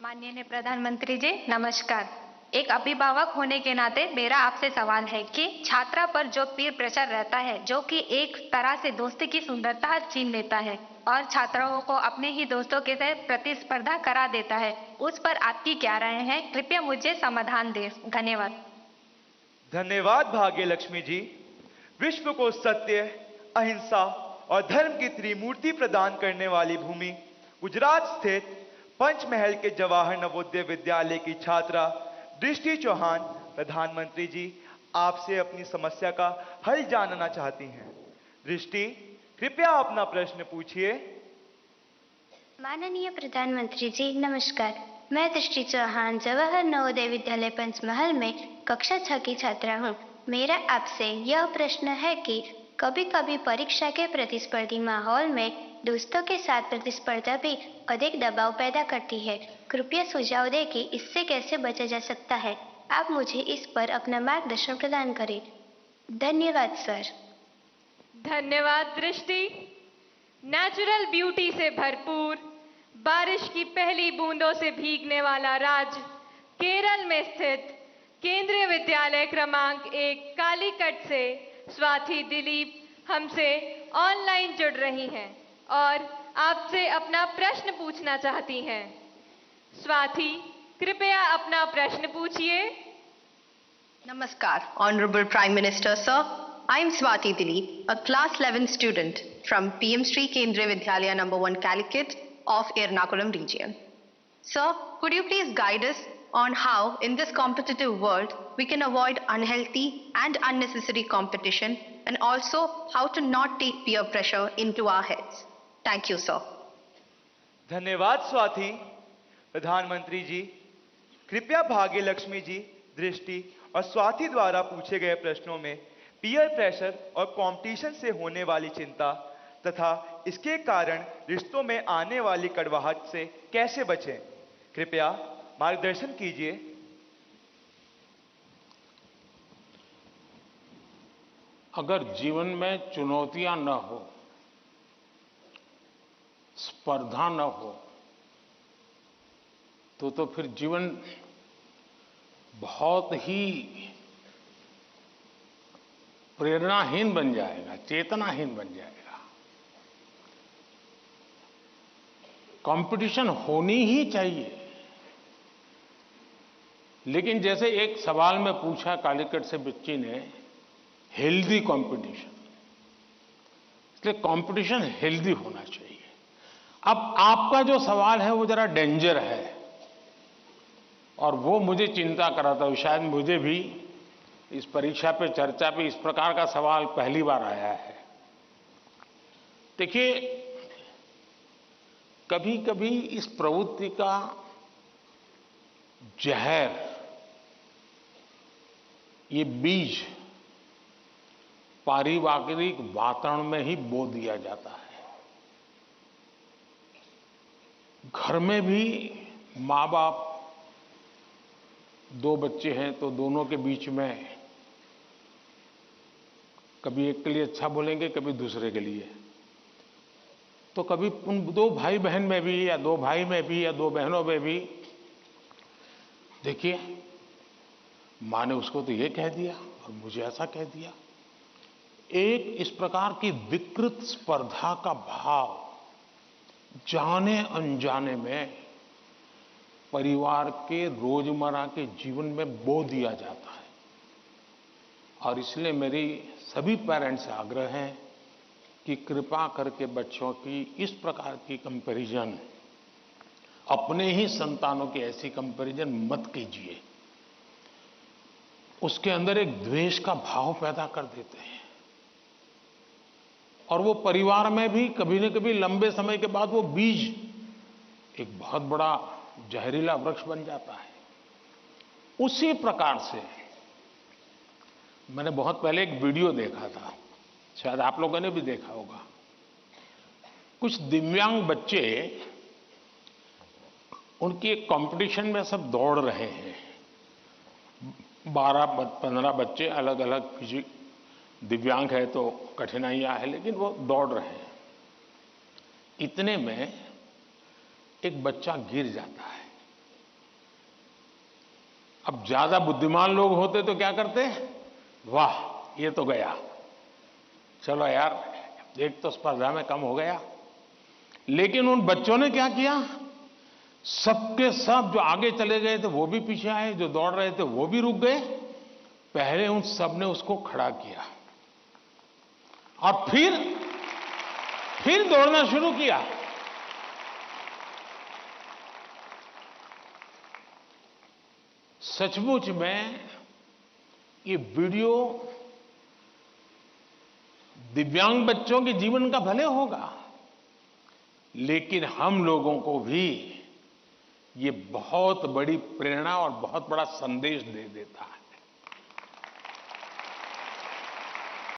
माननीय प्रधानमंत्री जी नमस्कार। एक अभिभावक होने के नाते मेरा आपसे सवाल है कि छात्रा पर जो पीर प्रेशर रहता है जो कि एक तरह से दोस्ती की सुंदरता छीन लेता है और छात्राओं को अपने ही दोस्तों के साथ प्रतिस्पर्धा करा देता है, उस पर आपकी क्या राय है? कृपया मुझे समाधान दें। धन्यवाद। धन्यवाद भाग्य लक्ष्मी जी। विश्व को सत्य, अहिंसा और धर्म की त्रिमूर्ति प्रदान करने वाली भूमि गुजरात स्थित पंचमहल के जवाहर नवोदय विद्यालय की छात्रा दृष्टि चौहान प्रधानमंत्री जी आपसे अपनी समस्या का हल जानना चाहती हैं। दृष्टि, कृपया अपना प्रश्न पूछिए। माननीय प्रधानमंत्री जी नमस्कार। मैं दृष्टि चौहान जवाहर नवोदय विद्यालय पंचमहल में कक्षा 6 की छात्रा हूँ। मेरा आपसे यह प्रश्न है कि कभी कभी परीक्षा के प्रतिस्पर्धी माहौल में दोस्तों के साथ प्रतिस्पर्धा भी अधिक दबाव पैदा करती है। कृपया सुझाव दें कि इससे कैसे बचा जा सकता है। आप मुझे इस पर अपना मार्गदर्शन प्रदान करें। धन्यवाद सर। धन्यवाद दृष्टि। नेचुरल ब्यूटी से भरपूर, बारिश की पहली बूंदों से भीगने वाला राज्य केरल में स्थित केंद्रीय विद्यालय क्रमांक 1 कालीकट से स्वाति दिलीप हमसे ऑनलाइन जुड़ रही हैं और आपसे अपना प्रश्न पूछना चाहती हैं। स्वाति, कृपया अपना प्रश्न पूछिए। Namaskar, Honorable Prime Minister, sir. I am Swati Dilip, a class 11 student from PM Sri Kendriya Vidyalaya number 1 Calicut of Ernakulam region. Sir, could you please guide us on how in this competitive world we can avoid unhealthy and unnecessary competition and also how to not take peer pressure into our heads? Thank you, sir. धन्यवाद स्वाति। प्रधानमंत्री जी, कृपया भाग्य लक्ष्मी जी, दृष्टि और स्वाति द्वारा पूछे गए प्रश्नों में पीयर प्रेशर और कंपटीशन से होने वाली चिंता तथा इसके कारण रिश्तों में आने वाली कड़वाहट से कैसे बचें, कृपया मार्गदर्शन कीजिए। अगर जीवन में चुनौतियां न हो, स्पर्धा न हो, तो फिर जीवन बहुत ही प्रेरणाहीन बन जाएगा, चेतनाहीन बन जाएगा। कंपटीशन होनी ही चाहिए, लेकिन जैसे एक सवाल में पूछा कालीकट से बच्ची ने, हेल्दी कंपटीशन, इसलिए कंपटीशन हेल्दी होना चाहिए। अब आपका जो सवाल है वो जरा डेंजर है और वो मुझे चिंता कराता है। शायद मुझे भी इस परीक्षा पे चर्चा पे इस प्रकार का सवाल पहली बार आया है। देखिए, कभी कभी इस प्रवृत्ति का जहर, ये बीज पारिवारिक वातावरण में ही बो दिया जाता है। घर में भी माँ बाप, दो बच्चे हैं तो दोनों के बीच में कभी एक के लिए अच्छा बोलेंगे, कभी दूसरे के लिए। तो कभी उन दो भाई बहन में भी या दो भाई में भी या दो बहनों में भी, देखिए माँ ने उसको तो ये कह दिया और मुझे ऐसा कह दिया। एक इस प्रकार की विकृत स्पर्धा का भाव जाने अनजाने में परिवार के रोजमर्रा के जीवन में बो दिया जाता है। और इसलिए मेरी सभी पेरेंट्स से आग्रह है कि कृपा करके बच्चों की इस प्रकार की कंपैरिजन, अपने ही संतानों की ऐसी कंपैरिजन मत कीजिए। उसके अंदर एक द्वेष का भाव पैदा कर देते हैं और वो परिवार में भी कभी न कभी लंबे समय के बाद वो बीज एक बहुत बड़ा जहरीला वृक्ष बन जाता है। उसी प्रकार से मैंने बहुत पहले एक वीडियो देखा था, शायद आप लोगों ने भी देखा होगा। कुछ दिव्यांग बच्चे, उनकी एक कंपटीशन में सब दौड़ रहे हैं। 12-15 बच्चे अलग अलग फिजिक दिव्यांग है तो कठिनाइयां है, लेकिन वो दौड़ रहे हैं। इतने में एक बच्चा गिर जाता है अब ज्यादा बुद्धिमान लोग होते तो क्या करते? वाह, ये तो गया, चलो यार एक तो स्पर्धा में कम हो गया। लेकिन उन बच्चों ने क्या किया? सबके सब जो आगे चले गए थे वो भी पीछे आए, जो दौड़ रहे थे वो भी रुक गए। पहले उन सब ने उसको खड़ा किया और फिर दौड़ना शुरू किया। सचमुच में ये वीडियो दिव्यांग बच्चों के जीवन का भले होगा, लेकिन हम लोगों को भी ये बहुत बड़ी प्रेरणा और बहुत बड़ा संदेश दे देता है।